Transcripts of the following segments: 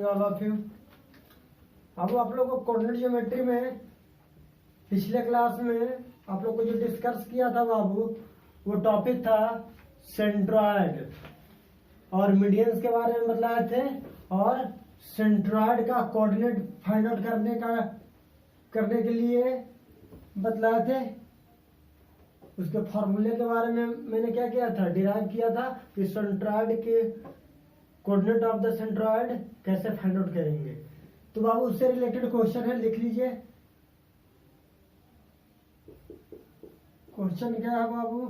All of you. अब आप लोग को कोऑर्डिनेट ज्योमेट्री में पिछले क्लास में आप लोग को जो डिस्कस किया था बाबू, वो टॉपिक था सेंट्रॉयड और मीडियंस के बारे में बतलाए थे, और सेंट्रॉयड का कोऑर्डिनेट फाइंड आउट करने के लिए बतलाए थे। उसके फॉर्मूले के बारे में मैंने क्या किया था, डिराइव किया था कि सेंट्रॉयड के कोऑर्डिनेट ऑफ द सेंट्रॉयड कैसे फाइंड आउट करेंगे। तो बाबू उससे रिलेटेड क्वेश्चन है, लिख लीजिए। क्वेश्चन क्या है बाबू,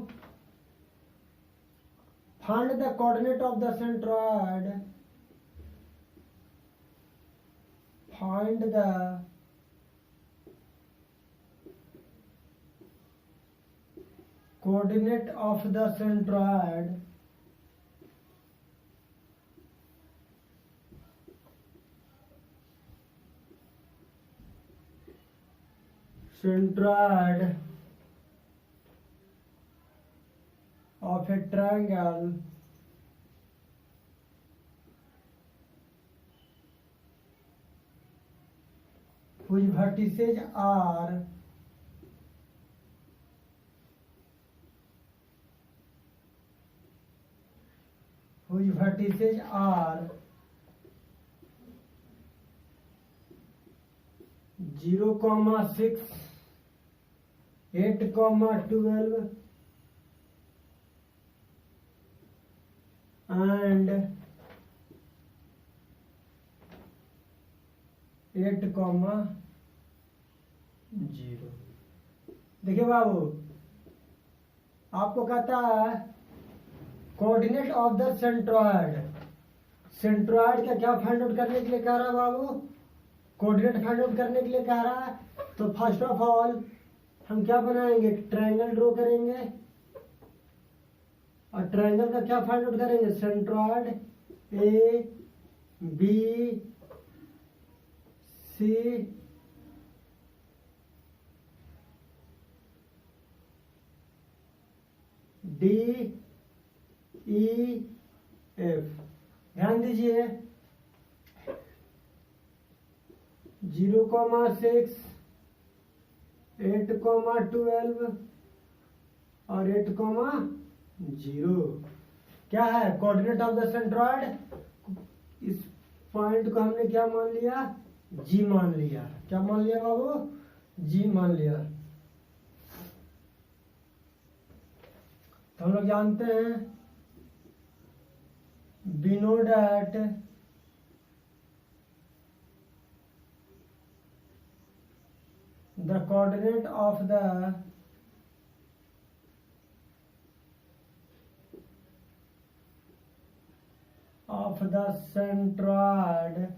find the coordinate of the centroid, find the coordinate of the centroid of a triangle whose vertices are whose vertices are 0,6, 8,12 and 8,0। देखिए बाबू, आपको कहता है coordinate of the centroid. Centroid का क्या फाइंड आउट करने के लिए कह रहा है बाबू, कोऑर्डिनेट फाइंड आउट करने के लिए कह रहा है। तो फर्स्ट ऑफ ऑल हम क्या बनाएंगे, ट्रायंगल ड्रॉ करेंगे, और ट्रायंगल का क्या फाइंड आउट करेंगे, centroid A B C D E F. ध्यान दीजिए, 0,6, 8,12 और 8,0 क्या है, कोऑर्डिनेट ऑफ द सेंट्रॉयड। इस पॉइंट को हमने क्या मान लिया, जी मान लिया। क्या मान लिया बाबू, जी मान लिया। तो हम लोग जानते हैं we know that the coordinate of the centroid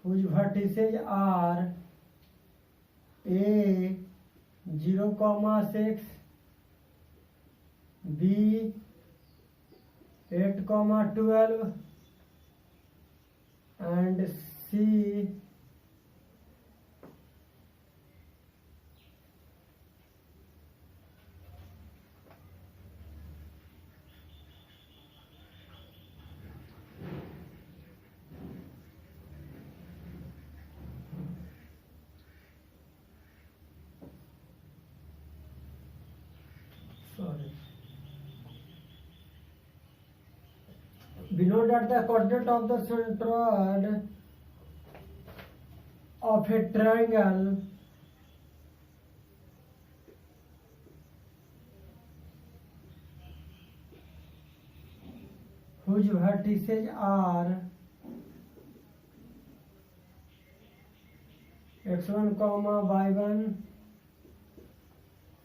whose vertices are a 0,6, B 8,12 and C 8,0। We know that the coordinate of the centroid of a triangle whose vertices are x1, y1,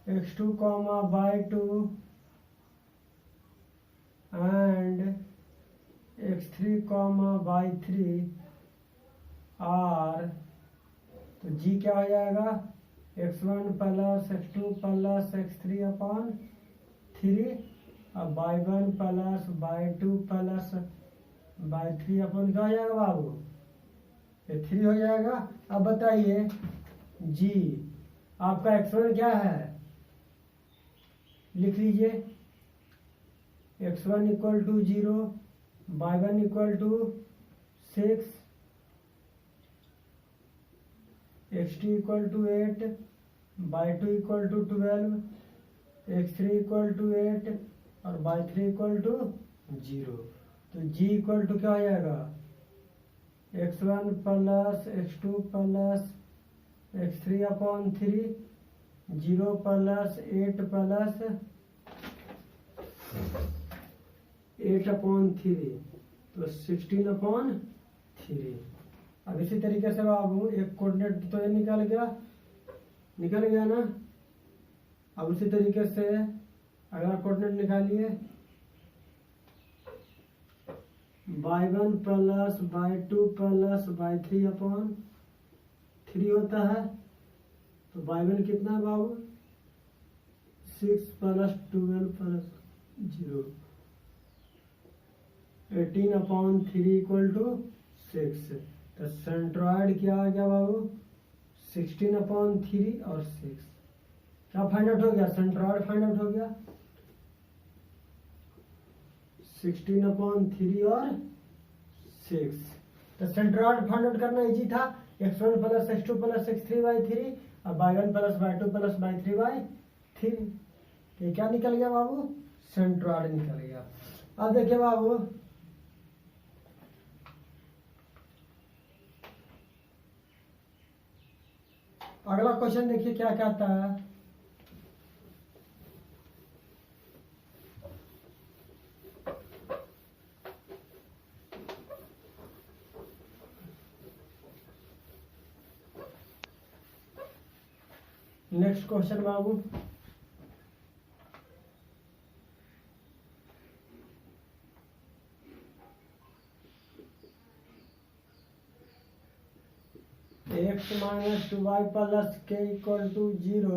x2, y2 and x3, y3 r। तो G क्या हो जाएगा, x1 plus x2 plus x3 upon 3, अब y1 plus y2 plus y3 upon क्या हो जाएगा बाबू, ये 3 हो जाएगा। अब बताइए जी आपका x1 क्या है, लिख लीजिए x1 equal to 0, y1 equal to 6, x2 equal to 8, y2 equal to 12, x3 equal to 8 और y3 इक्वल टू 0। तो g इक्वल टू क्या हो जाएगा, x1 plus x2 plus x3 upon 3, 0 plus 8 plus 8 upon 3, तो 16 अपॉन 3। अब इसी तरीके से बाबू एक कोऑर्डिनेट तो ये निकल गया ना। अब उसी तरीके से अगला कोऑर्डिनेट निकालिए, y1 plus y2 plus y3 upon 3 होता है। तो y1 कितना है बाबू, 6 plus 12 plus 0, 18 upon 3 equal to 6। तो सेंट्रॉइड क्या आ गया बाबू, 16 अपॉन 3 और 6। क्या फाइंड आउट हो गया, सेंट्रॉइड फाइंड आउट हो गया, 16 अपॉन 3 और 6। तो सेंट्रॉइड फाइंड आउट करना इजी था, x1 plus x2 plus x3 by 3 और y1 plus y2 plus y3 by 3। ये क्या निकल गया बाबू, सेंट्रॉइड निकल गया। अब देखिए बाबू अगला क्वेश्चन देखिए क्या कहता है, नेक्स्ट क्वेश्चन बाबू, x minus 2y plus k equal to 0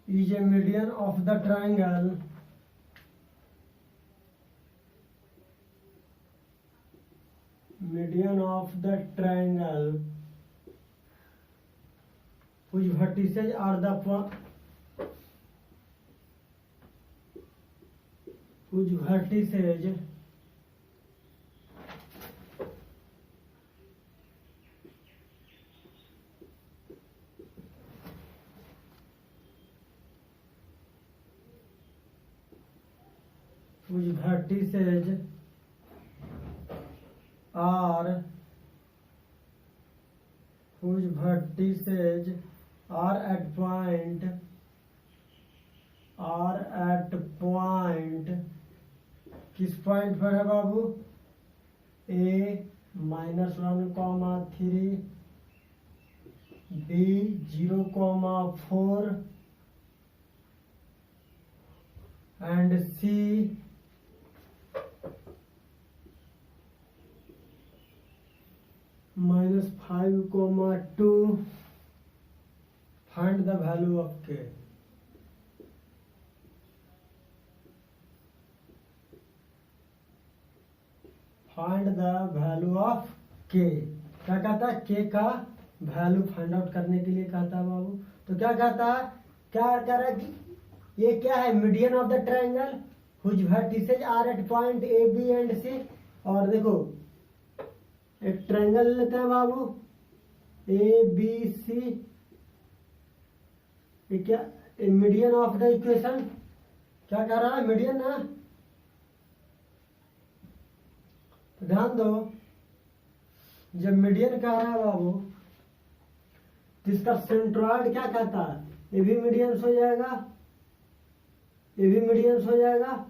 is a median of the triangle whose vertices are the whose vertices are at point किस पॉइंट पर है बाबू, a -1,3, b 0,4 and c -5,2. Find the value of k. Find the value of के। क्या कहता है, के का value find out करने के लिए कहता है बाबू। तो क्या कहता है, क्या कह रहा है कि ये क्या है, median of the triangle whose vertices are at point A B and C. और देखो एक ट्रायंगल लेते हैं बाबू, ए बी सी, ये क्या मीडियन ऑफ द इक्वेशन, क्या कह रहा है, मीडियन ना। ध्यान दो, जब मीडियन कह रहा है बाबू तो इसका सेंट्रॉइड क्या कहता है, ये भी मीडियन हो जाएगा, ये भी मीडियन हो जाएगा।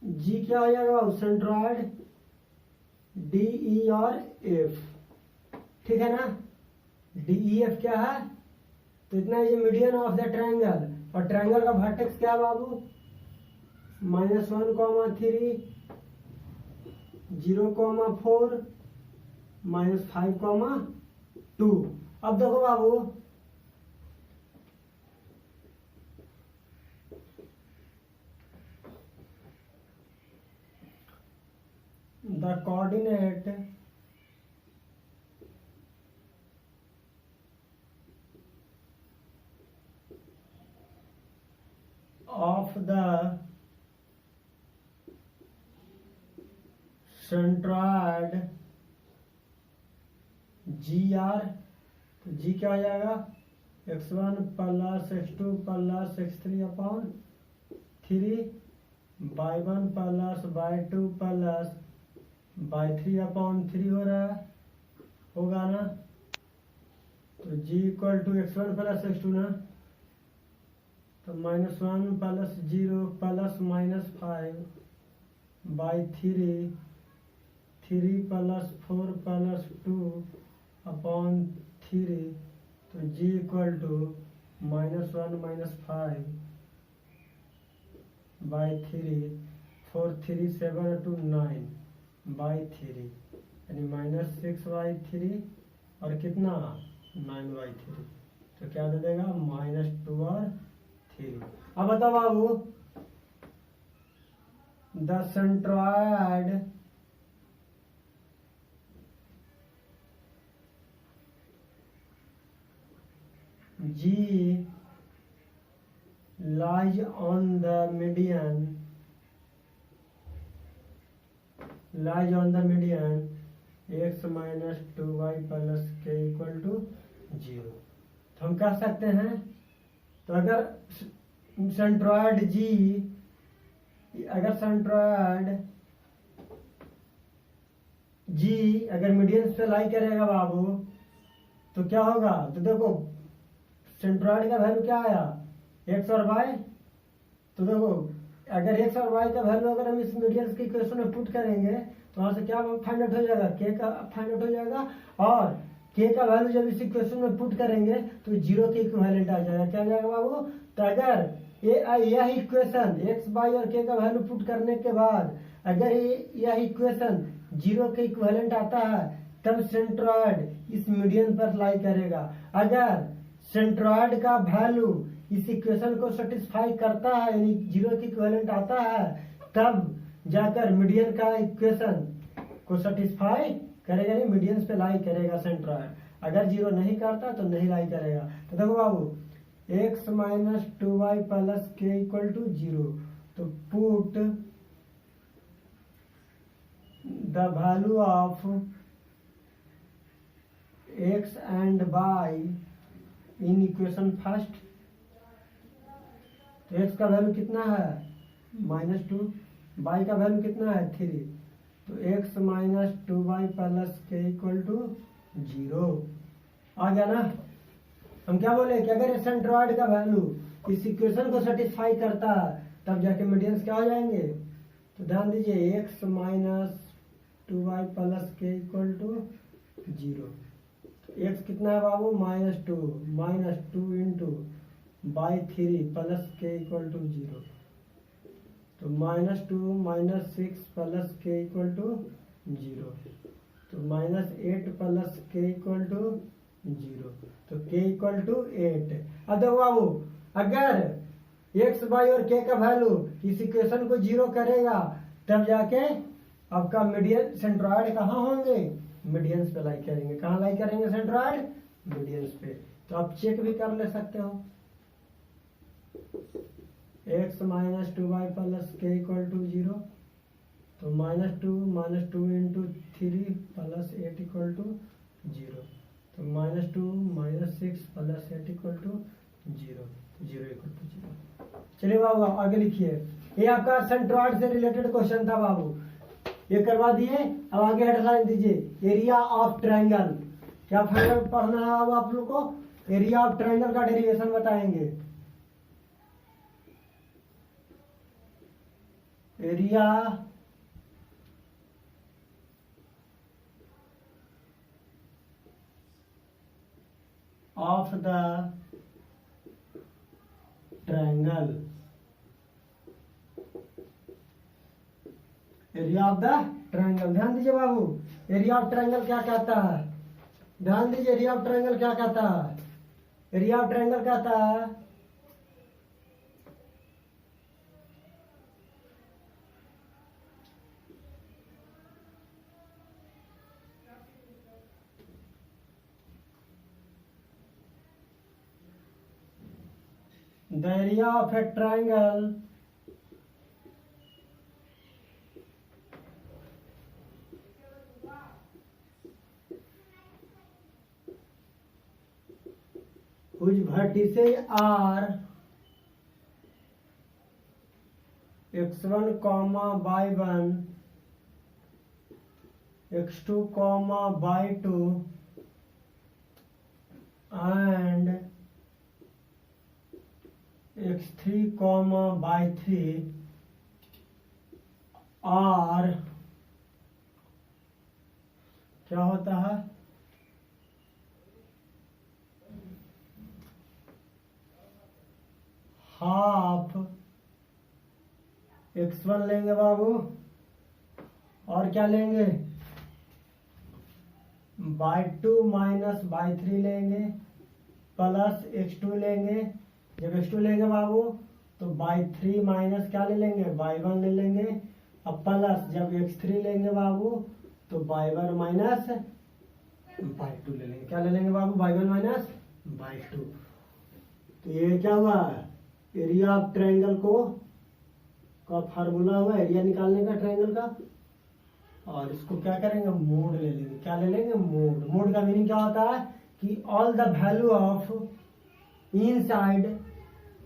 जी क्या हो जाएगा बाबू, सेंट्रॉइड डी ई और एफ, ठीक है ना। डी ई एफ क्या है, तो इतना ये मीडियन ऑफ द ट्रायंगल। और ट्रायंगल का वर्टेक्स क्या है बाबू, -1,3, 0,4, -5,2। अब देखो बाबू the coordinate centroid G R, तो जी क्या हो जाएगा x1 plus x2 plus x3 upon 3, y1 plus y2 plus y3 upon 3 हो रहा है, होगा ना। तो g equal to x1 plus x2 ना, तो -1 plus 0 plus -5 by 3, 3 plus 4 plus 2 upon 3, तो g equal to -1 -5 by 3, 4 3 7 2 9 by 3, यानी -6/3 और कितना 9/3, तो क्या दे देगा -2 और 3। अब बताओ बाबू, the centroid G lies on the median x minus 2y plus k equal to 0। तो हम कह सकते हैं, तो अगर सेंट्रॉयड G अगर मीडियन पे लाई करेगा बाबू, तो क्या होगा, तो देखो सेंट्रॉयड का वैल्यू क्या आया x और y, तो देखो अगर x और y का वैल्यू अगर हम इस मीडियन के इक्वेशन में पुट करेंगे तो वहां से क्या फाइंड आउट हो जाएगा, k का फाइंड आउट हो जाएगा, और k का वैल्यू जब इस इक्वेशन में पुट करेंगे तो 0 के इक्विवेलेंट आ जाएगा। क्या आ जाएगा बाबू, तो अगर यह इक्वेशन x y और k का वैल्यू पुट करने के बाद अगर यह इक्वेशन 0 के इक्विवेलेंट आता है, तब सेंट्रॉयड इस मीडियन पर लाई करेगा। अगर सेंट्रॉयड का वैल्यू इस इक्वेशन को सेटिस्फाई करता है, यानी 0 के इक्विवेलेंट आता है, तब जाकर मीडियन का इक्वेशन को सेटिस्फाई करेगा, यानी मीडियंस पे लाई करेगा सेंट्रॉयड। अगर 0 नहीं करता तो नहीं लाई करेगा। तो देखो बाबू, x माइनस 2y प्लस के इक्वल टू 0, तो put the value of x and y in equation first. तो x का वैल्यू कितना है -2, y का वैल्यू कितना है 3, तो x माइनस 2y प्लस के इक्वल टू 0 आ गया ना। हम क्या बोले कि अगर सेंट्रॉयड का वैल्यू इस इक्वेशन को सेटिस्फाई करता है, तब जाके मीडियंस क्या हो जाएंगे। तो ध्यान दीजिए, x माइनस 2y प्लस के इक्वल टू 0, x कितना है बाबू -2 इंटू बाई 3 प्लस के इक्वल टू 0, तो -2 -6 प्लस के इक्वल टू 0, तो -8 प्लस के इक्वल टू 0, तो k इक्वल टू 8। अब देखो बाबू, अगर x y और k का वैल्यू इस इक्वेशन को 0 करेगा, तब जाके आपका मीडियन सेंट्रॉयड कहाँ होंगे, मीडियंस पे लाई करेंगे। कहाँ लाई करेंगे सेंट्रॉयड, मीडियंस पे। तो आप चेक भी कर ले सकते हो, x माइनस 2y प्लस के इक्वल टू 0, तो -2 इंटू 3 प्लस 8 इक्वल टू 0, तो -2 -6 plus 8 equal to 0, 0 equal to 0। चलिए बाबू आगे लिखिए, ये आपका सेंट्रॉयड से रिलेटेड क्वेश्चन था बाबू, ये करवा दिए। अब आगे हेडलाइन दीजिए, एरिया ऑफ ट्रायंगल। क्या पढ़ना है अब आप लोग को, एरिया ऑफ ट्रायंगल का डेरिवेशन बताएंगे। Area of the triangle, area of the triangle. ध्यान दीजिए बाबू, एरिया ऑफ ट्रायंगल क्या कहता है, ध्यान दीजिए, एरिया ऑफ ट्रायंगल क्या कहता है, एरिया ऑफ ट्रायंगल कहता है the area of a triangle whose vertices are x1 comma y1 x2 comma y2 and x3 comma y3 are क्या होता है हाफ x1 लेंगे बाबू और क्या लेंगे y2 माइनस y3 लेंगे प्लस x2 लेंगे। जब x2 लेंगे बाबू तो y3 माइनस क्या ले लेंगे y1 ले लेंगे। अब प्लस जब x3 लेंगे बाबू तो y1 माइनस y2 ले लेंगे। क्या ले लेंगे बाबू y1 माइनस y2। तो ये क्या हुआ एरिया ऑफ ट्रायंगल का फार्मूला हुआ एरिया निकालने का ट्रायंगल का। और इसको क्या करेंगे मोड ले लेंगे। क्या ले लेंगे मोड। मोड का मीनिंग क्या होता है कि all the value of inside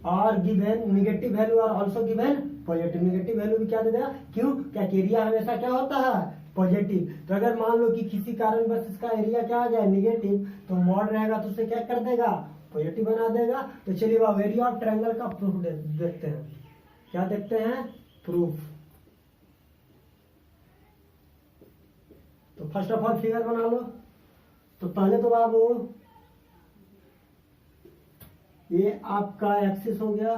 are given negative value are also given positive. Negative value भी क्या दे देगा क्यों क्या एरिया हमेशा क्या होता है पॉजिटिव। तो अगर मान लो कि किसी कारण बस इसका एरिया क्या आ जाए नेगेटिव तो मॉड रहेगा तो उसे क्या कर देगा पॉजिटिव बना देगा। तो चलिए अब एरिया ऑफ ट्रायंगल का प्रूफ देखते हैं। क्या देखते हैं प्रूफ। तो फर्स्ट ऑफ ऑल फिगर बना लो। तो पहले तो बाबू ये आपका एक्सिस हो गया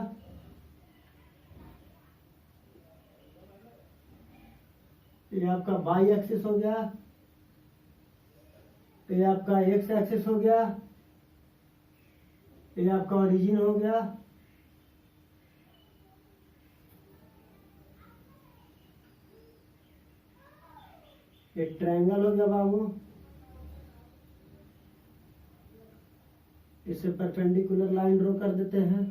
ये आपका वाई एक्सिस हो गया ये आपका एक्स एक्सिस हो गया ये आपका ओरिजिन हो गया एक ट्रायंगल हो गया बाबू। इसे परपेंडिकुलर लाइन ड्रॉ कर देते हैं।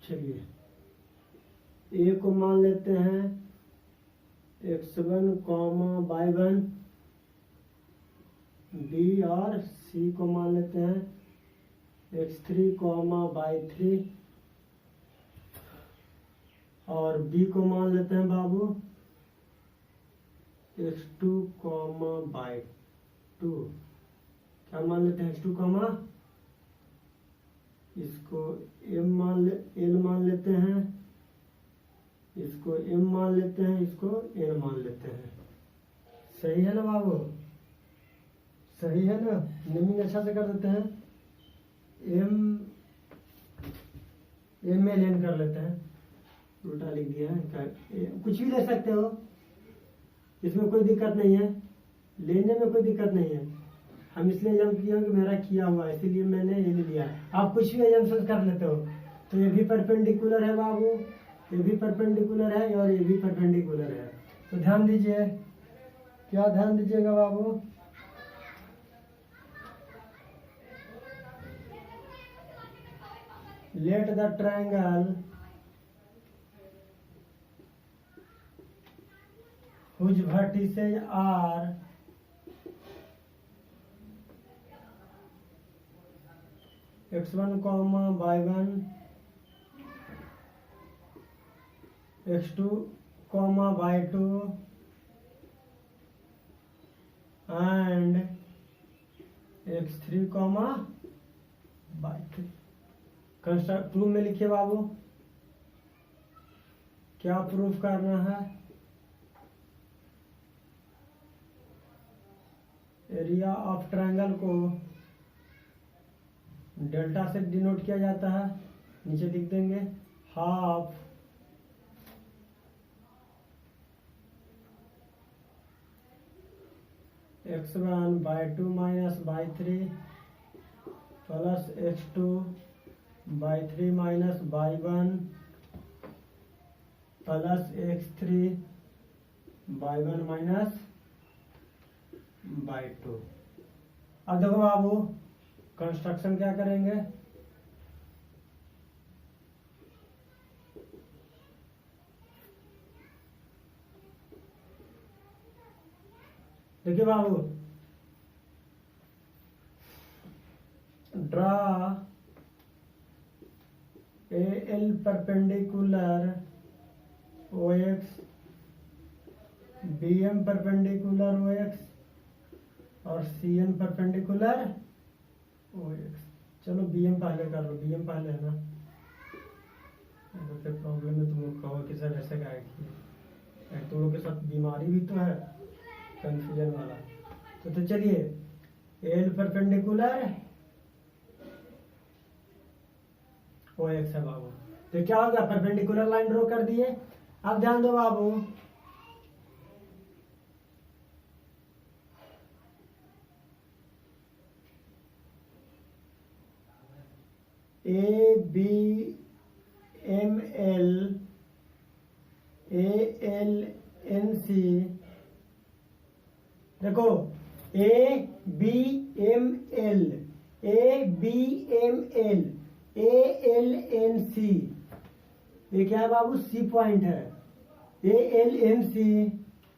चलिए ए को मान लेते हैं x1 कॉमा y1 बी और सी को मान लेते हैं x3 कॉमा y3 और बी को मान लेते हैं बाबू x2 कॉमा y2। क्या मान लेते हैं x2 कॉमा इसको एल मान लेते हैं इसको m मान लेते हैं इसको n मान लेते हैं। सही है ना बाबू सही है ना। नेमिंग अच्छा से कर देते हैं m एल n कर लेते हैं। उल्टा लिख दिया है कुछ भी ले सकते हो इसमें कोई दिक्कत नहीं है लेने में कोई दिक्कत नहीं है। हम इसलिए एजम्प किया कि मेरा किया हुआ है इसीलिए मैंने ये ले लिया। आप कुछ भी एजम्पशन कर लेते हो। तो ये भी परपेंडिकुलर है बाबू ये भी परपेंडिकुलर है और ये भी परपेंडिकुलर है। तो ध्यान दीजिए क्या ध्यान दीजिएगा बाबू let the triangle whose vertices are x1 comma y1 x2 comma y2 and x3 comma y3। Construct proof में लिखिए बाबू क्या प्रूफ करना है। एरिया ऑफ ट्रायंगल को डेल्टा से डिनोट किया जाता है। नीचे लिख देंगे half x1 y2 minus y3 plus x2 y3 minus y1 plus x3 y1 minus by 2। अब देखो बाबू कंस्ट्रक्शन क्या करेंगे, देखिए बाबू, draw AL perpendicular OX, BM perpendicular OX और CN परपेंडिकुलर OX। चलो BM पहले कर लो, BM पहले है ना, तो प्रॉब्लम है, तुम लोग कहो कि सर ऐसे क्या है, तुम लोग के साथ बीमारी भी तो है, कंफ्यूजन वाला। तो चलिए एल परपेंडिकुलर OX है बाबू। तो क्या हो गया, परपेंडिकुलर लाइन ड्रॉ कर दिए। अब ध्यान दो बाबू, ABML ALNC, देखो ABML ALNC, ये क्या है बाबू, सी पॉइंट है। ALNC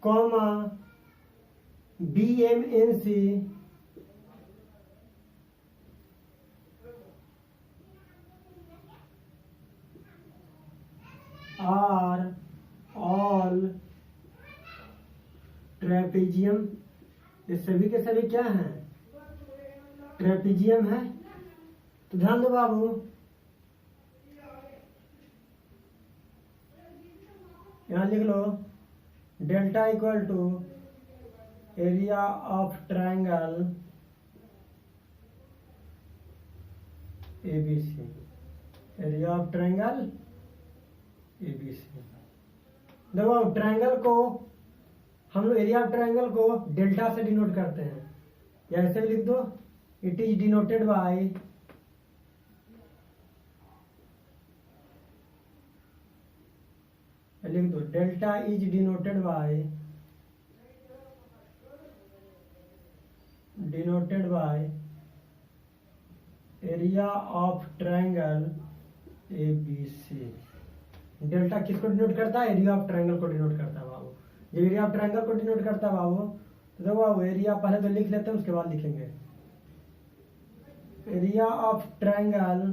comma BMNC are all trapezium, ये सभी के सभी क्या हैं, ट्रेपेजियम है। तो ध्यान दो बाबू, यहां लिख लो delta equal to area of triangle ABC, area of triangle ABC। देखो ट्रायंगल को हम लोग, एरिया ऑफ ट्रायंगल को डेल्टा से डिनोट करते हैं, या ऐसे भी लिख दो, इट इज डिनोटेड बाय लिख दो, delta is denoted by area of triangle ABC। Delta किसको डिनोट करता है, एरिया ऑफ ट्रायंगल को डिनोट करता है बाबू। जब एरिया ऑफ ट्रायंगल को डिनोट करता है बाबू, तो देखो बाबू एरिया पहले तो लिख लेते हैं, उसके बाद लिखेंगे एरिया ऑफ ट्रायंगल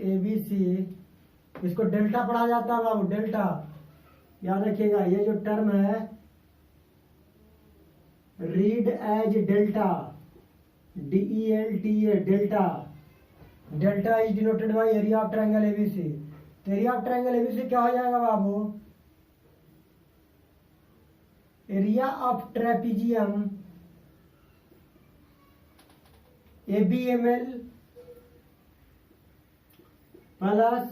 ABC, इसको डेल्टा पढ़ा जाता है बाबू, डेल्टा याद रखिएगा। ये जो टर्म है read as delta, DELTA, delta. Delta is denoted by area of triangle ABC। तो एरिया ऑफ ट्रायंगल ABC क्या हो जाएगा बाबू, area of trapezium ABML plus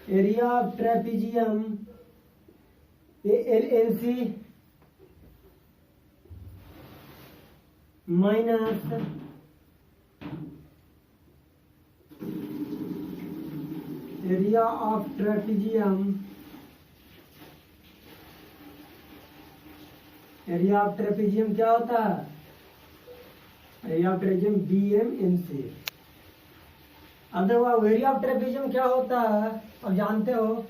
area of trapezium ALNC minus area of trapezium, area of trapezium क्या होता है, area of trapezium BMNC। अब देखो एरिया ऑफ ट्रेपेजियम क्या होता है, अब जानते हो,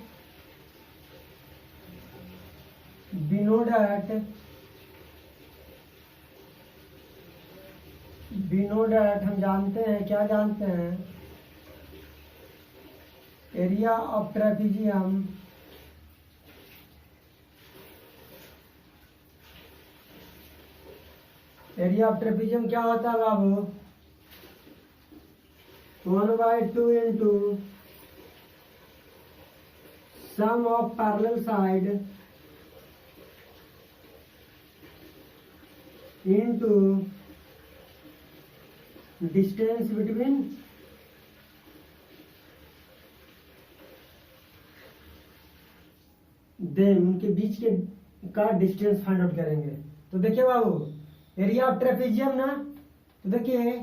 बिनोडेट हम जानते हैं, क्या जानते हैं, area of trapezium area of trapezium क्या होता है बाबू, 1/2 into sum of parallel side into distance between them, उनके बीच के का डिस्टेंस फाइंड आउट करेंगे। तो देखिए बाबू एरिया ऑफ ट्रेपेजियम ना, तो देखिए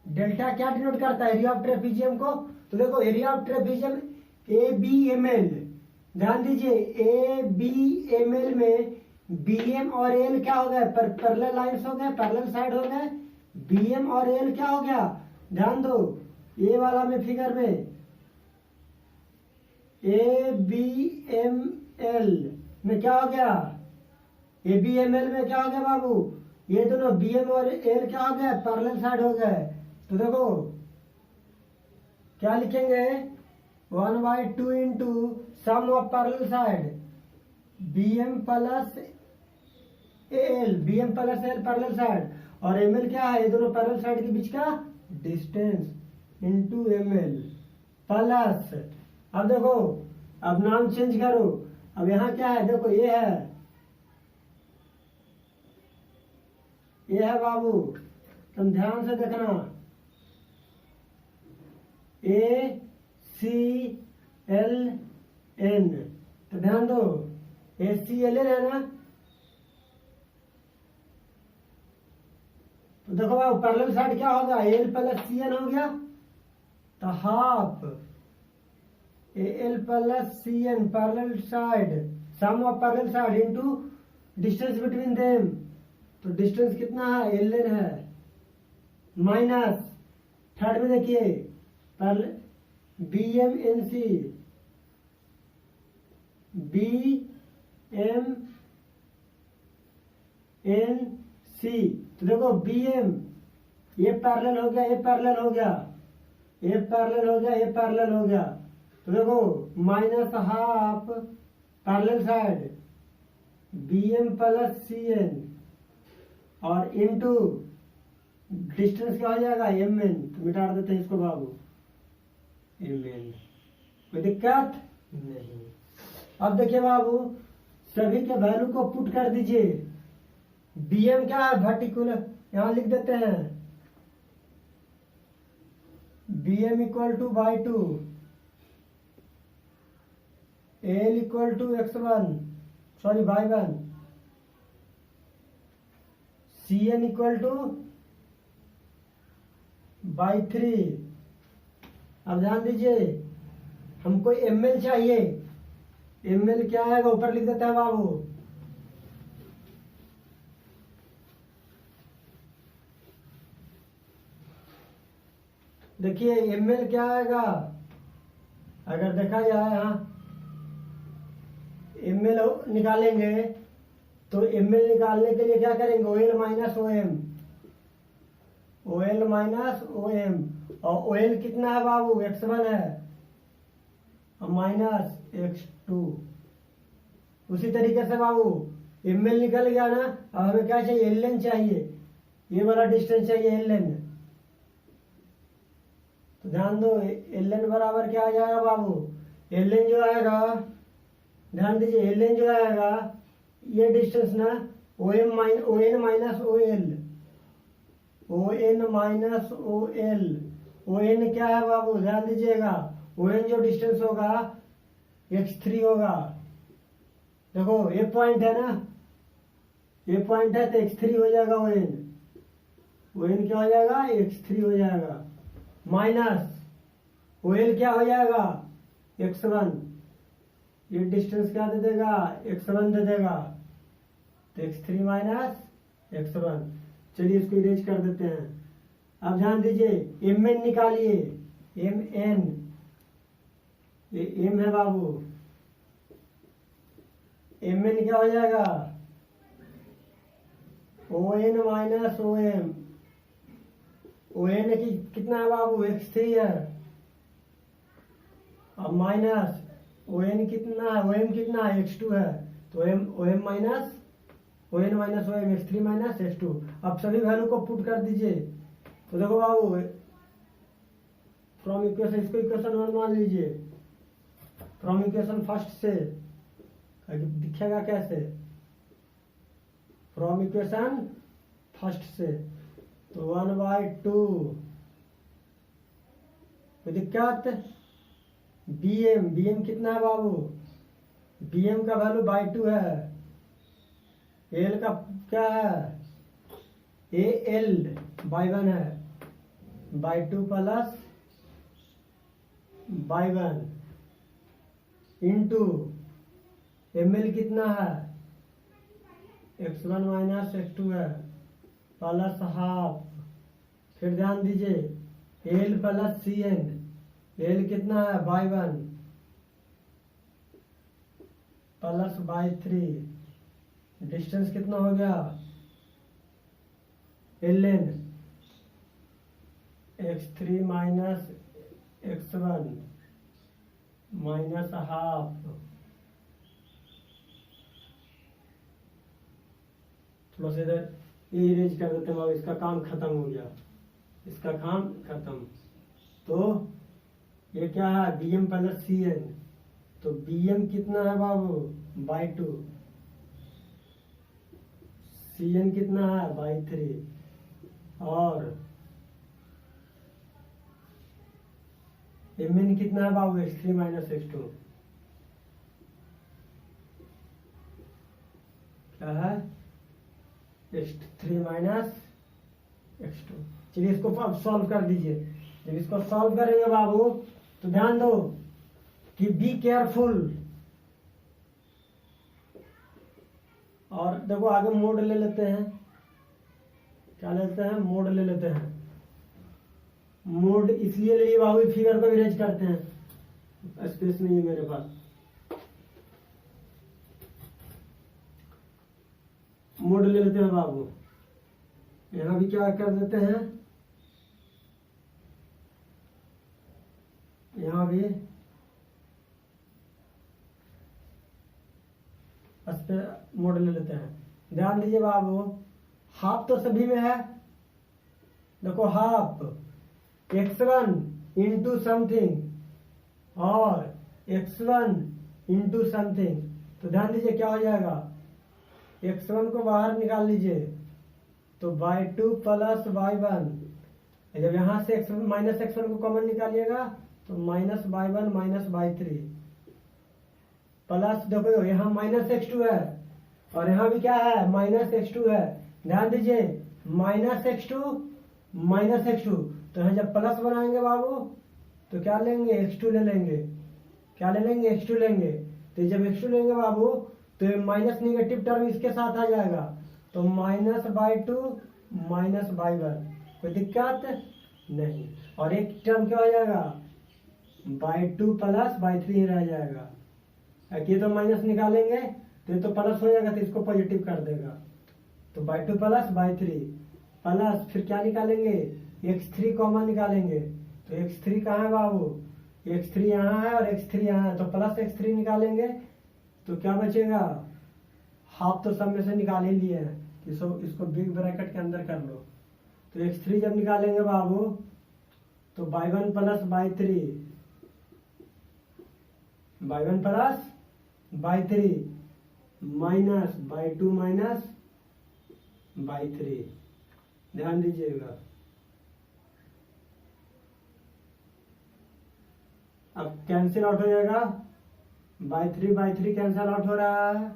डेल्टा क्या डिनोट करता है? एरिया ऑफ ट्रेपीजियम को। तो देखो एरिया ऑफ ट्रेपीजियम ABML, ध्यान दीजिए ABML में BM और AL क्या हो गए? पैरेलल लाइंस हो गए, पैरेलल साइड हो गए। BM और AL क्या हो गया? ध्यान दो, ये वाला में फिगर में ABML में क्या हो गया? ABML में क्या हो गया बाबू? ये दोनों BM और AL क्या हो गया? पैरेलल साइड हो गए। तो देखो क्या लिखेंगे? 1/2 into sum of parallel side BM plus AL, BM plus AL parallel side, और ML क्या है? ये दोनों पैरेलल साइड के बीच का डिस्टेंस इंटू ML प्लस। अब देखो, अब नाम चेंज करो। अब यहाँ क्या है? देखो ये है बाबू, तुम ध्यान से देखना, ACLN। तो ध्यान दो, ACLN है ना? तो देखो बाबू पैरेलल साइड क्या होगा? AL प्लस CN हो गया। तो half AL plus CN parallel side, sum of parallel side into distance between them. तो डिस्टेंस कितना है? LN है, माइनस थर्ड में देखिए BMNC, BMNC। तो देखो BM ये पैरेलल हो गया, ये पैरेलल हो गया, ये पैरेलल हो गया, ये पैरेलल हो गया। तो देखो minus half parallel side BM plus CN और इनटू डिस्टेंस क्या हो जाएगा? MN। तो मिटा देते हैं इसको बाबू, MN। कोई दिक्कत नहीं। अब देखिए बाबू, सभी के वैल्यू को पुट कर दीजिए। BM क्या है? वर्टिकुलर, यहां लिख देते हैं BM equal to y2, AL equal to y1, CN equal to y3। अब ध्यान दीजिए, हमको ML चाहिए। ML क्या है? वो ऊपर लिख देता है बाबू, देखिए ML क्या आएगा? अगर देखा जाए यहाँ ML निकालेंगे तो ML निकालने के लिए क्या करेंगे? OL minus OM, OL minus OM। और OL कितना है बाबू? x1 है और माइनस x2। उसी तरीके से बाबू ML निकल गया ना। अब हमें क्या चाहिए? LN चाहिए, ये वाला डिस्टेंस चाहिए LN। तो ध्यान दो, LN बराबर क्या आ जाएगा बाबू? LN जो आएगा, ध्यान दीजिए, LN जो आएगा ये डिस्टेंस ना, ON minus OL, ON minus OL। ON क्या है बाबू? ध्यान दीजिएगा, ON जो डिस्टेंस होगा x3 होगा। देखो ये पॉइंट है ना, ये पॉइंट है तो x3 हो जाएगा। ON क्या हो जाएगा? x3 हो जाएगा, माइनस OL क्या हो जाएगा? x1। ये डिस्टेंस क्या दे देगा? x1 दे देगा। तो x3 माइनस x1। चलिए इसको इरेज कर देते हैं। अब ध्यान दीजिए, MN निकालिए, MN, ये M है बाबू। MN क्या हो जाएगा? ON minus OM। ON की कितना है बाबू? x3 है, और माइनस ON कितना है? OM कितना है? x2 है। तो OM minus OM x3 minus x2। अब सभी वैल्यू को पुट कर दीजिए। तो देखो बाबू, फ्रॉम इक्वेशन, इसको इक्वेशन 1 मान लीजिए, फ्रॉम इक्वेशन फर्स्ट से दिखेगा कैसे? फ्रॉम इक्वेशन फर्स्ट से। तो 1/2, कोई दिक्कत? BM कितना है बाबू? BM का वैल्यू by2 है। AL का क्या है? AL by1 है। By two plus by one into ml कितना है x1 माइनस x2 है प्लस हाफ, फिर ध्यान दीजिए l प्लस cn, l कितना है by one plus by three, distance कितना हो गया ln x3 minus x1 minus half. थोड़ा सा इधर इरेज कर देते हैं, अब इसका काम खत्म हो गया, इसका काम खत्म। तो ये क्या है bm प्लस cn, तो bm कितना है बाबू बाई टू, cn कितना है बाई थ्री, और mn कितना है बाबू x3 माइनस x2, क्या है x3 माइनस x2। चलिए इसको अब सॉल्व कर दीजिए। जब इसको सॉल्व करेंगे बाबू तो ध्यान दो कि बी केयरफुल, और देखो आगे मोड ले लेते हैं, क्या लेते हैं मोड ले लेते हैं। मोड इसलिए ले लिए बाबू फिगर को इरेज करते हैं, स्पेस नहीं है मेरे पास। मोड ले लेते हैं बाबू, यहां भी क्या कर देते हैं, यहां भी मोड ले लेते हैं। ध्यान दीजिए बाबू हाफ तो सभी में है, देखो हाफ x1 इंटू समथिंग और x1 इंटू समथिंग, तो ध्यान दीजिए क्या हो जाएगा x1 को बाहर निकाल लीजिए तो by two plus by one, जब यहां से x1 माइनस x1 को कॉमन निकालिएगा तो minus by one minus by three, plus देखो यहाँ माइनस x2 है और यहाँ भी क्या है माइनस x2 है। ध्यान दीजिए माइनस x2 माइनस x2, तो यहाँ जब प्लस बनाएंगे बाबू तो क्या लेंगे x2 ले लेंगे, क्या ले लेंगे x2 लेंगे। तो जब x2 लेंगे बाबू तो माइनस निगेटिव टर्म इसके साथ आ जाएगा, तो minus by two minus by one, कोई दिक्कत नहीं। और एक टर्म क्या हो जाएगा by two plus by three रह जाएगा, ये तो माइनस निकालेंगे तो ये तो प्लस हो जाएगा, तो इसको पॉजिटिव कर देगा, तो by two plus by three plus फिर क्या निकालेंगे x3 कॉमन निकालेंगे, तो x3 कहाँ है बाबू x3 यहाँ है और x3 यहाँ है, तो प्लस x3 निकालेंगे तो क्या बचेगा हाफ, तो सब में से निकाल ही लिए हैं, इसको बिग ब्रैकेट के अंदर कर लो। तो x3 जब निकालेंगे बाबू तो by one plus by three, by one plus by three minus by two minus by three, ध्यान दीजिएगा। अब कैंसिल आउट हो जाएगा, बाई थ्री कैंसिल आउट हो रहा है,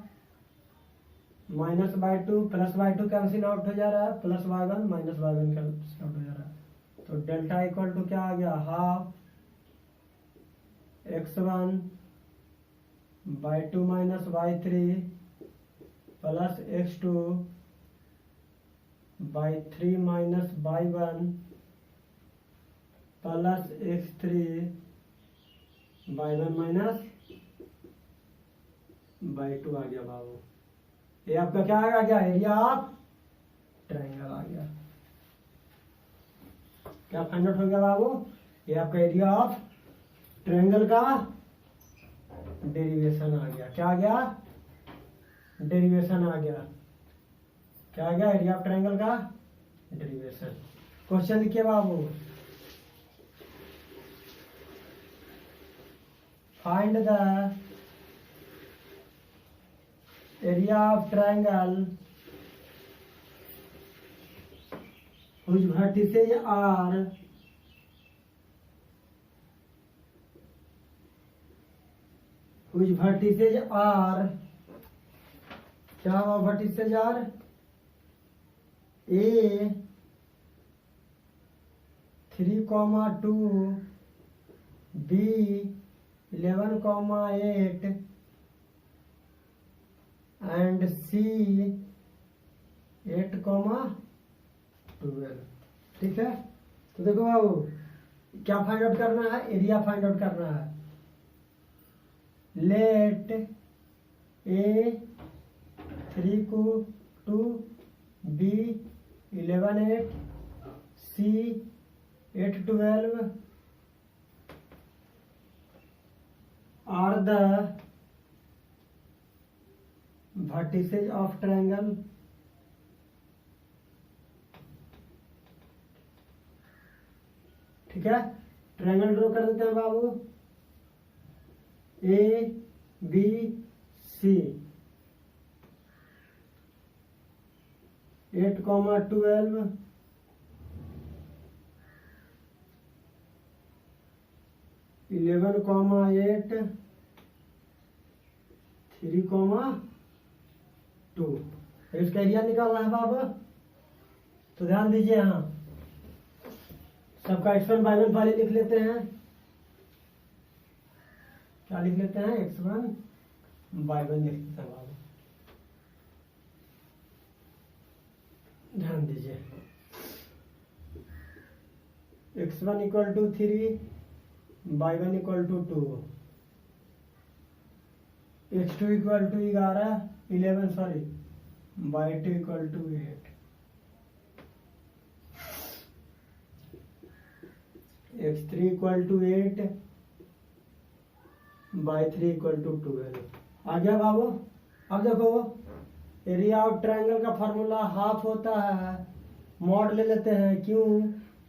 minus by two plus by two cancel out हो जा रहा है, plus by one minus by one cancel out हो जा रहा है, तो डेल्टा इक्वल टू क्या आ गया half x1 by two minus by three plus x2 by three minus by one plus x3 by one minus by two आ गया बाबू। ये आपका क्या आ गया एरिया ऑफ ट्रायंगल आ गया, क्या फाइंड आउट हो गया बाबू, ये आपका एरिया ऑफ ट्रायंगल का डेरिवेशन आ गया। क्या आ गया डेरिवेशन आ गया, क्या आ गया एरिया ऑफ ट्रायंगल का डेरिवेशन। क्वेश्चन लिखिए बाबू, find the area of triangle whose vertices are क्या हुआ vertices are a 3,2 B 11,8 and C 8,12। ठीक है, तो देखो बाबू क्या फाइंड आउट करना है, एरिया फाइंड आउट करना है। Let A 3,2 B 11,8 C 8,12 are the vertices of triangle ठीक है, ट्रायंगल ड्रॉ कर देते हैं बाबू। A B C 8,12 11,8 3,2। इसका एरिया निकालना है बाबू, तो ध्यान दीजिए यहाँ सबका x1 y1 वाले लिख लेते हैं। क्या लिख लेते हैं, x1 y1 लिख लेते हैं बाबू। ध्यान दीजिए x1 equal to 3 y1 equal to 2 x2 equal to 11 sorry y2 equal to 8 x3 equal to 8 y3 equal to 12 आ गया बाबू। अब देखो एरिया ऑफ ट्रायंगल का फॉर्मूला हाफ होता है, मॉड ले लेते हैं, क्यों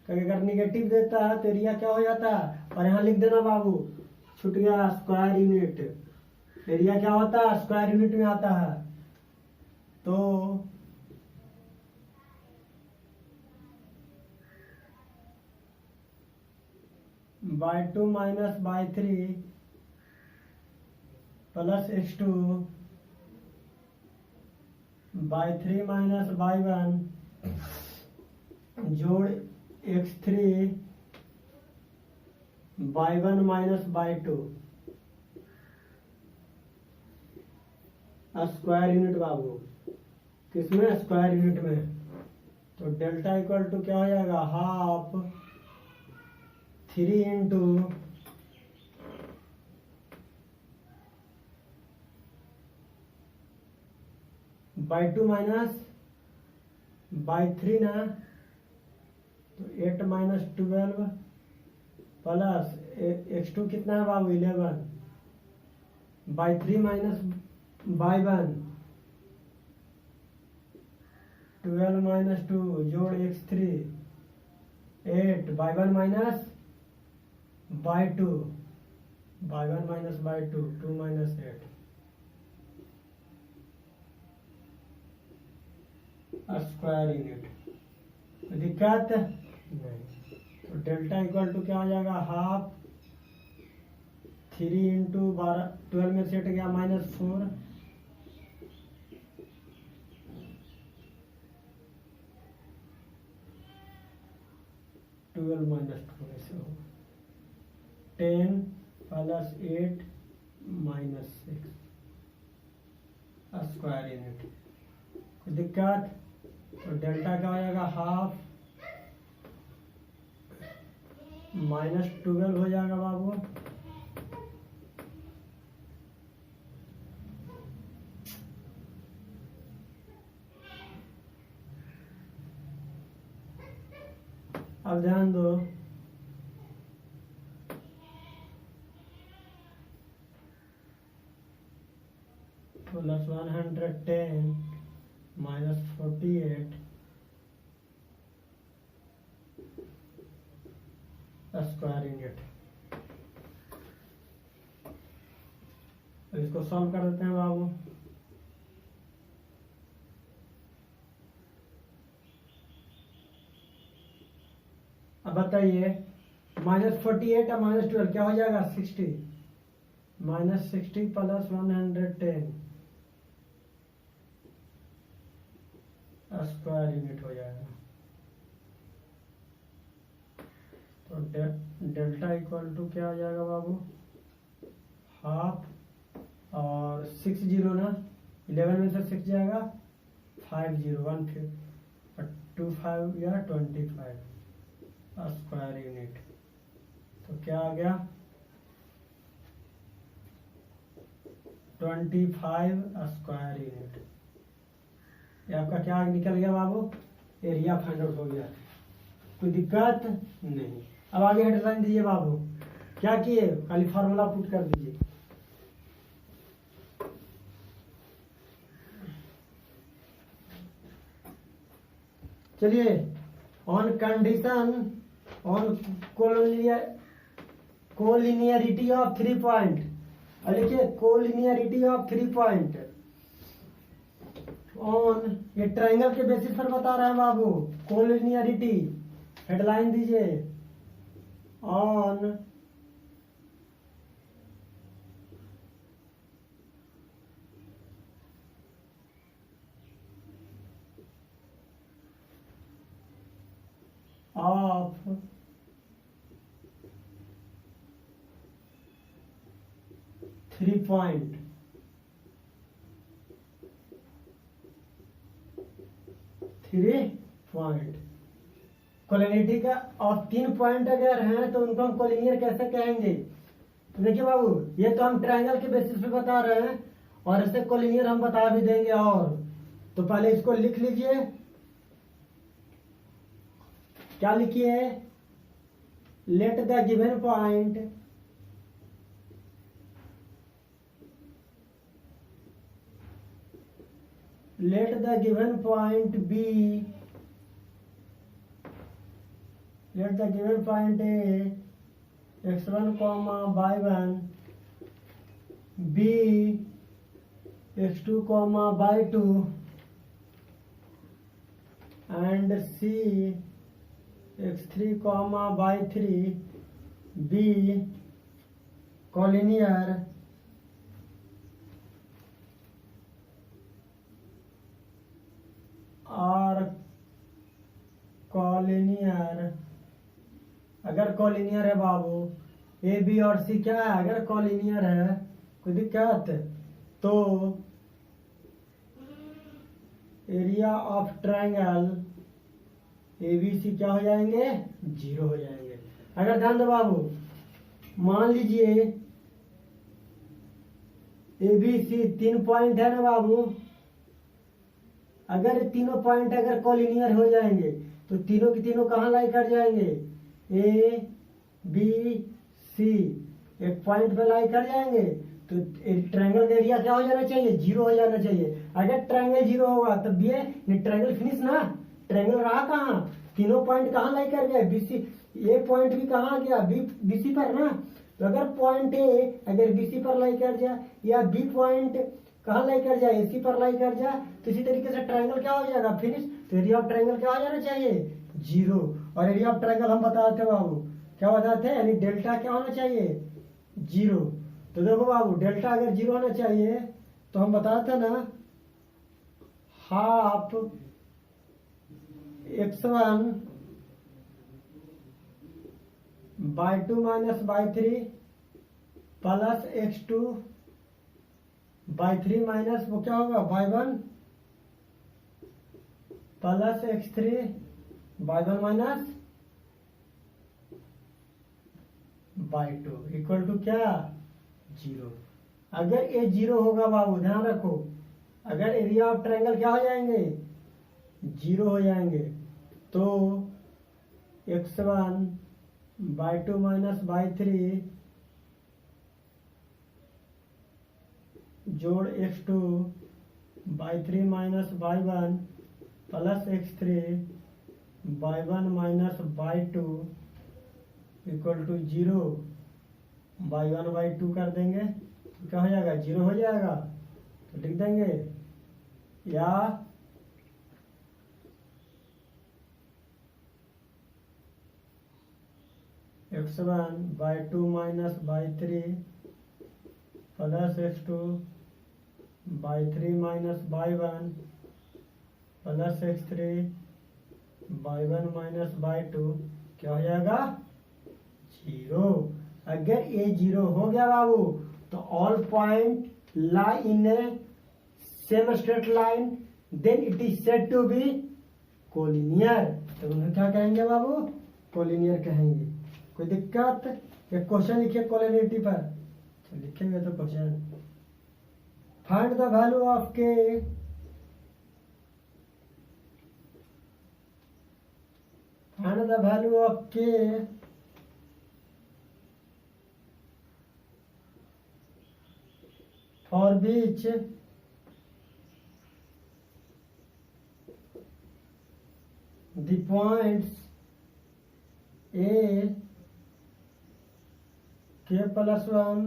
क्योंकि अगर निगेटिव देता है तो एरिया क्या हो जाता है, और यहाँ लिख देना बाबू, छूट गया स्क्वायर यूनिट। एरिया क्या होता है, स्क्वायर यूनिट में आता है। तो y2 minus y3 plus x2 y3 minus y1 जोड़ x3 y1 minus y2 square unit बाबू, किसमें, स्क्वायर यूनिट में। तो डेल्टा इक्वल टू क्या हो जाएगा, half 3 into y2 minus y3 ना, तो 8 माइनस 12 प्लस x2 कितना है बाबू, 11 y3 माइनस y1 12 माइनस 2 जोड़ x3 8 y1 minus y2 minus y2 2 minus 8 square unit. दिक्कत नहीं, तो डेल्टा इक्वल टू क्या हो जाएगा, हाफ 3 इंटू 12 में सेट गया -4 12 माइनस 2 में से हो 10 प्लस 8 माइनस 6 स्क्वायर यूनिट। दिक्कत, तो डेल्टा क्या हो जाएगा, हाफ -12 हो जाएगा बाबू। अब ध्यान दो, प्लस 110 माइनस 48 स्क्वायर यूनिट। इसको सॉल्व कर देते हैं बाबू। अब बताइए -48 और -12 क्या हो जाएगा, 60 -60 प्लस 110 स्क्वायर यूनिट हो जाएगा। डेल्टा इक्वल टू क्या हो जाएगा बाबू, हाफ और 6 जीरो ना, 11 में से 6 जाएगा 5 जीरो 1 फिर 25 या 25 स्क्वायर यूनिट। तो क्या आ गया 25 स्क्वायर यूनिट। ये आपका क्या निकल गया बाबू, एरिया फाइंड आउट हो गया। कोई दिक्कत नहीं। अब आगे हेडलाइन दीजिए बाबू, क्या किए, खाली फार्मूला पुट कर दीजिए। चलिए, on condition on collinearity of 3 point, और लिखिए कोलिनियरिटी ऑफ 3 पॉइंट ऑन, ये ट्रायंगल के बेसिस पर बता रहा है बाबू। कोलिनियरिटी हेडलाइन दीजिए, ऑन ऑफ 3 पॉइंट, कोलिनियरिटी का, और 3 पॉइंट अगर हैं तो उनको हम कोलिनियर कैसे कहेंगे। तो देखिए बाबू, ये तो हम ट्रायंगल के बेसिस पे बता रहे हैं और इससे कोलिनियर हम बता भी देंगे। और तो पहले इसको लिख लीजिए, क्या लिखिए, let the given point B, let the given point A x1 comma y1 b x2 comma y2 and c x3 comma y3 b collinear और कॉलिनियर। अगर कॉलिनियर है बाबू, ए बी और सी क्या है, अगर कॉलिनियर है कोई दिक्कत, तो area of triangle A B C क्या हो जाएंगे, 0 हो जाएंगे। अगर ध्यान दो बाबू, मान लीजिए ए बी सी 3 पॉइंट है ना बाबू, अगर तीनों पॉइंट अगर कॉलिनियर हो जाएंगे तो तीनों की तीनों कहाँ लाई कर जाएंगे, ए बी सी एक पॉइंट पे लाई कर जाएंगे। तो ट्रायंगल का एरिया क्या हो जाना चाहिए, 0 हो जाना चाहिए। अगर ट्रायंगल 0 होगा तब ये ट्रायंगल फिनिश ना, ट्रायंगल रहा कहाँ, तीनों पॉइंट कहाँ लाई कर गए, बीसी, ए पॉइंट भी कहाँ गया, बीसी पर ना। तो अगर पॉइंट ए अगर बीसी पर लाई कर जाए या बी पॉइंट कहाँ लाई कर जाए, एसी पर लाई कर जाए, तो इसी तरीके से ट्रायंगल क्या हो जाएगा, फिनिश। तो एरिया ऑफ ट्रायंगल क्या हो जाना चाहिए, 0। और एरिया ऑफ ट्रायंगल हम बताते बाबू, क्या बताते हैं, यानी डेल्टा क्या होना चाहिए, 0। तो देखो बाबू, डेल्टा अगर 0 होना चाहिए तो हम बताते ना, half x1 y 2 minus y 3 plus x2 y 3 minus वो क्या होगा y 1 plus x3 y 1 minus by 2 equal to क्या, 0। अगर ये 0 होगा बाबू, ध्यान रखो, अगर एरिया ऑफ ट्रायंगल क्या हो जाएंगे, 0 हो जाएंगे, तो x1 बाई 2 माइनस बाई 3 जोड़ x2 y 3 minus y 1 plus x3 y 1 minus by 2 equal to 0। Y 1 y 2 कर देंगे तो क्या हो जाएगा, 0 हो जाएगा। तो लिख देंगे, या x1 y 2 minus y 3 plus x2 y 3 minus y 1 plus x3 y 1 minus by 2 क्या हो जाएगा, 0। अगर ए 0 हो गया बाबू तो all point lie in a same straight line, then it is said to be collinear। तो उन्हें क्या कहेंगे बाबू? कोलिनियर कहेंगे। कोई दिक्कत? एक क्वेश्चन लिखिए कोलिनियरिटी पर, तो लिखेंगे तो question find the value of के फाइंड द वैल्यू ऑफ के for which the points A k plus 1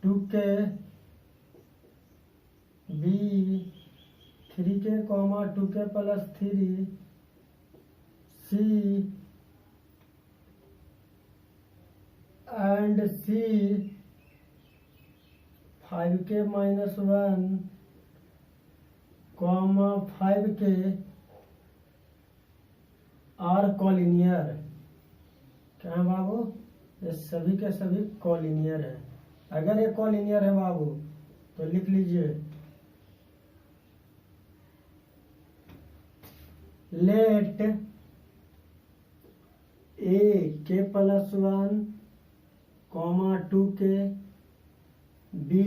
2k B 3k 2k plus 3 C and C 5k minus 1 5k are collinear. क्या है बाबू? ये सभी के सभी कॉलिनियर है। अगर ये कॉलिनियर है बाबू तो लिख लीजिए let A k plus 1 2k B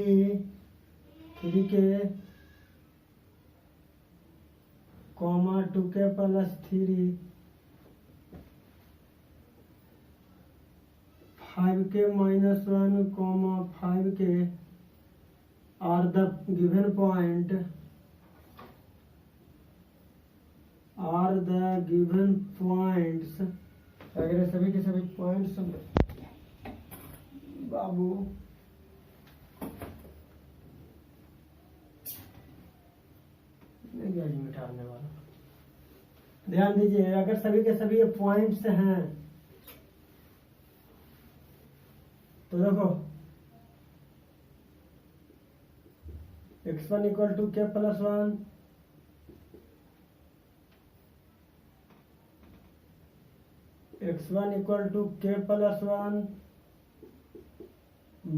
3k 2k plus 3 5k minus 1 5k are the given point are the given points। अगर सभी के सभी पॉइंट्स बाबू गाड़ी में उठाने वाला, ध्यान दीजिए। अगर सभी के सभी ये पॉइंट्स हैं तो देखो x1 equal to K plus 1 x1 equal to K plus 1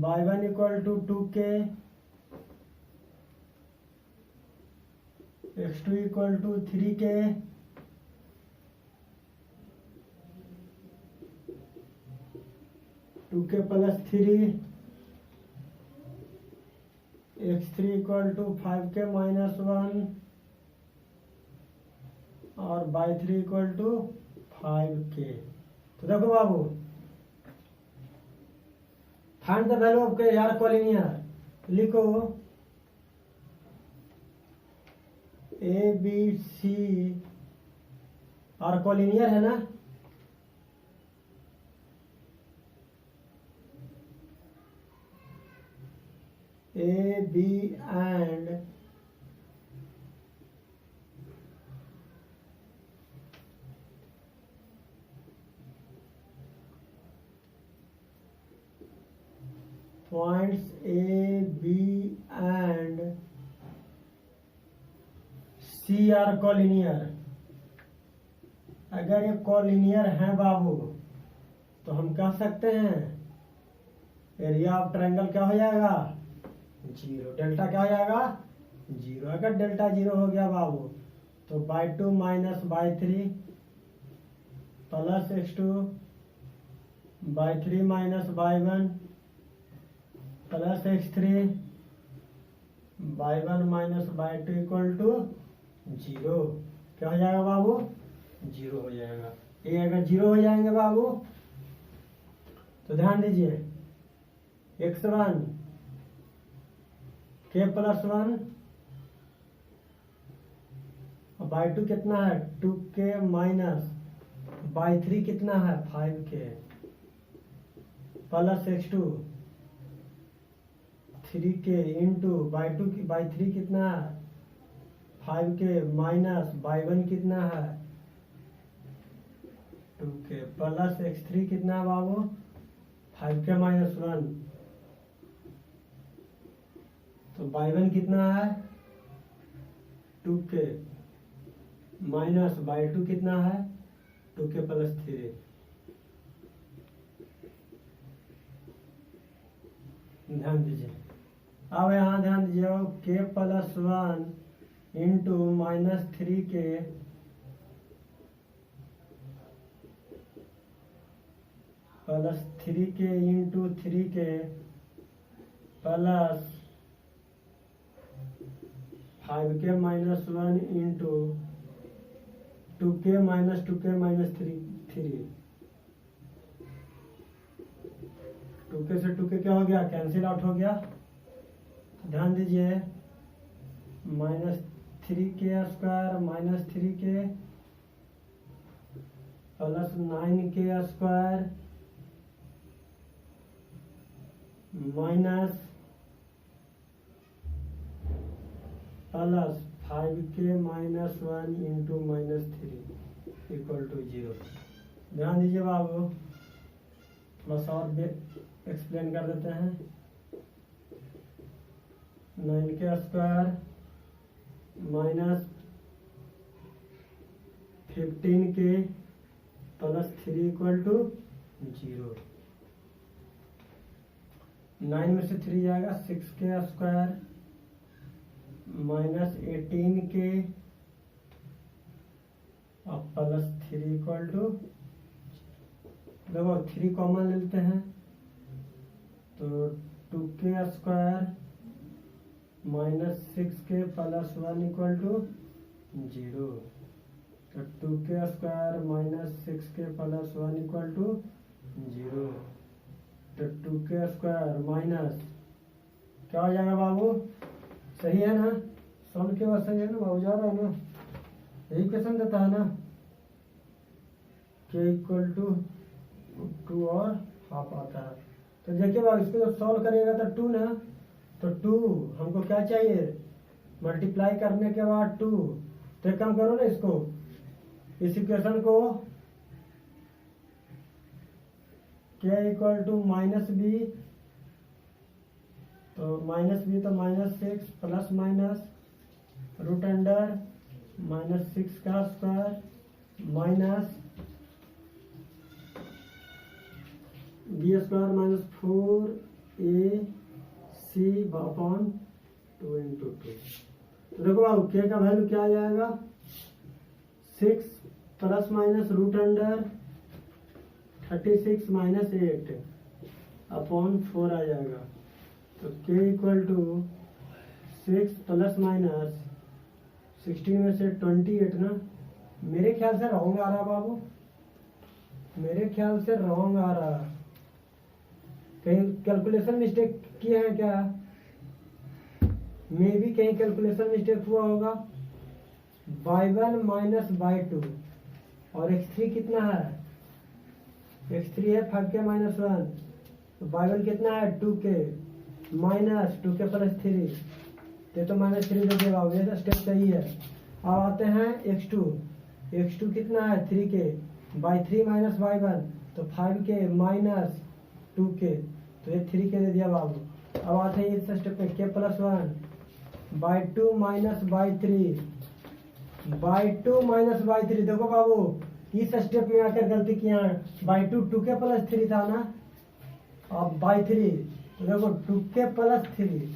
y1 equal to 2k x2 equal to 3k two K plus 3 x3 equal to 5k minus 1 और y3 इक्वल टू 5k। तो देखो बाबू find the value of K यार collinear लिखो ए B सी और collinear है ना, A B and points A B and C are collinear. अगर ये कॉलिनियर है बाबू तो हम कह सकते हैं एरिया ऑफ ट्रायंगल क्या हो जाएगा? 0। डेल्टा क्या हो जाएगा? 0। अगर डेल्टा 0 हो गया बाबू तो y2 minus y3 plus x2 y3 minus y1 plus x3 y1 minus y2 equal to 0। क्या हो जाएगा बाबू? 0 हो जाएगा। ये अगर 0 हो जाएंगे बाबू तो ध्यान दीजिए x1 k प्लस 1 और y2 कितना है? 2k माइनस y3 कितना है? 5k plus x2 3k into y3 कितना है? 5k माइनस y1 कितना है? 2k प्लस x3 कितना है बाबू? 5k माइनस 1 तो y1 कितना है? 2k माइनस y2 कितना है? 2k plus 3। ध्यान दीजिए, अब यहाँ ध्यान दीजिए, k plus 1 into minus 3k plus 3k into 3k plus 5k minus 1 into 2k minus 3। 2k से 2k क्या हो गया, कैंसिल आउट हो गया। ध्यान दीजिए, minus 3k square minus 3k plus 9k square minus plus 5k minus 1 into minus 3 equal to 0। ध्यान दीजिए बाबू, थोड़ा सा और एक्सप्लेन कर देते हैं। 9k square minus 15k plus 3 equal to 0। 9 में से 3 जाएगा, 6k स्क्वायर माइनस 18k और प्लस 3 इक्वल टू, देखो 3 कॉमन लेते हैं तो 2k square minus 6k plus 1 equal to 0। तो 2k square minus 6k plus 1 equal to 0। तो 2k स्क्वायर माइनस क्या हो जाएगा बाबू, सही है ना, सॉल्व के बाद सही है ना बाबू, जा रहा है ना, यही क्वेश्चन देता है ना, k इक्वल टू 2 और हाफ आता है। तो देखिए बाबू, इसको जब सॉल्व करेगा तो 2 ना, तो 2 हमको क्या चाहिए, मल्टीप्लाई करने के बाद 2, तो एक काम करो ना, इसको इस इक्वेशन को k equal to minus b, तो माइनस बी तो minus 6 plus minus root under minus 6 का square minus b square minus 4ac upon 2 into 2। तो देखो बाबू, k का वैल्यू क्या आ जाएगा, 6 plus minus root under 36 minus 8 upon 4 आ जाएगा। तो k equal to 6 plus minus 16 में से 28 ना, मेरे ख्याल से रॉन्ग आ रहा बाबू, मेरे ख्याल से रॉन्ग आ रहा, कहीं कैलकुलेशन मिस्टेक किए हैं क्या, मे भी कहीं कैलकुलेशन मिस्टेक हुआ होगा। y1 माइनस y2 और x3 कितना है, x3 है 5k माइनस 1, तो y1 कितना है 2k माइनस 2k प्लस 3, ये तो माइनस 3 दे देगा, ये तो स्टेप सही है। अब आते हैं x2 कितना है 3k बाई 3 माइनस y1, तो 5k माइनस 2k, तो ये 3k दे दिया बाबू। अब आते हैं इस स्टेप में k plus 1 y 2 minus y 3 देखो बाबू, इस स्टेप में आकर गलती किया है, बाई 2k प्लस 3 था ना, अब बाई 3, तो देखो 2k प्लस 3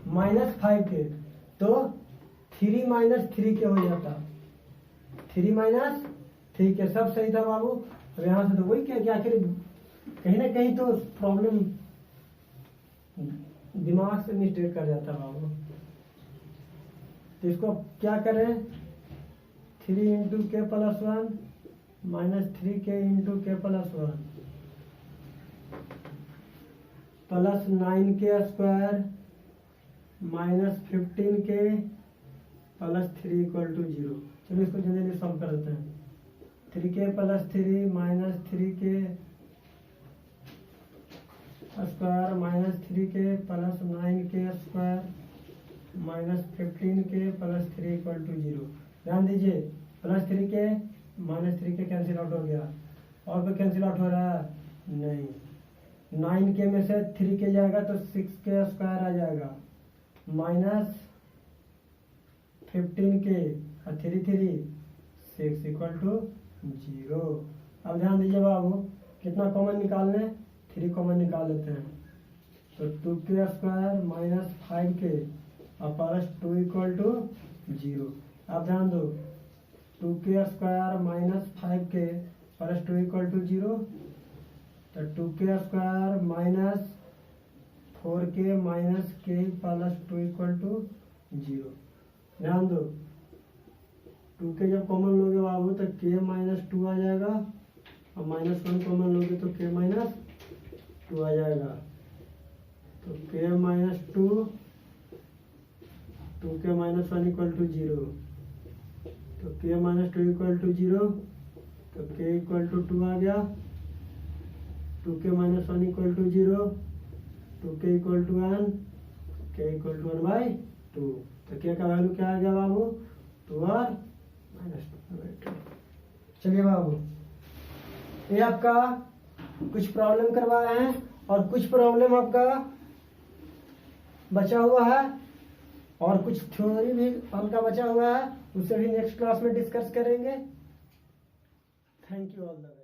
माइनस 5k, तो 3 माइनस 3k हो जाता, 3 माइनस 3k, सब सही था बाबू। अब यहाँ से तो वही क्या आखिर कहीं ना कहीं तो प्रॉब्लम दिमाग से मिस्टेक कर जाता बाबू। तो इसको क्या करें, 3 into k plus 1 minus 3k into k plus 1 plus 9k square minus 15k plus 3 equal to 0। चलो इसको जल्दी सॉल्व कर देते हैं। 3k plus 3 minus 3k square minus 3k plus 9k square minus 15k plus 3 equal to 0। ध्यान दीजिए, plus 3k minus 3k cancel out हो गया, और कोई कैंसिल आउट हो रहा है नहीं। 9k में से 3k जाएगा तो 6k स्क्वायर आ जाएगा माइनस 15k और 3 3 6 इक्वल टू 0। अब ध्यान दीजिए बाबू, कितना कॉमन निकालने, 3 कॉमन निकाल लेते हैं। तो 2k स्क्वायर माइनस 5k और प्लस 2 इक्वल टू 0। अब ध्यान दो, 2k square minus 5k plus 2 equal to 0। तो 2k square minus 4k minus k plus 2 equal to 0। ध्यान दो, 2k जब कॉमन लोगे बाबू तो k माइनस 2 आ जाएगा, और -1 कॉमन लोगे तो k माइनस 2 आ जाएगा। तो k minus 2, 2k minus 1 equal to 0। तो k माइनस 2 इक्वल टू 0, तो k इक्वल टू 2 आ गया। 2k minus 1 equal to 0, 2k equal to 1, k equal to 1/2। तो k का वैल्यू क्या आ गया बाबू, 2 और -2/2। चलिए बाबू, ये आपका कुछ प्रॉब्लम करवाए हैं और कुछ प्रॉब्लम आपका बचा हुआ है, और कुछ थ्योरी भी हल्का बचा हुआ है, उसे भी नेक्स्ट क्लास में डिस्कस करेंगे। Thank you all the way.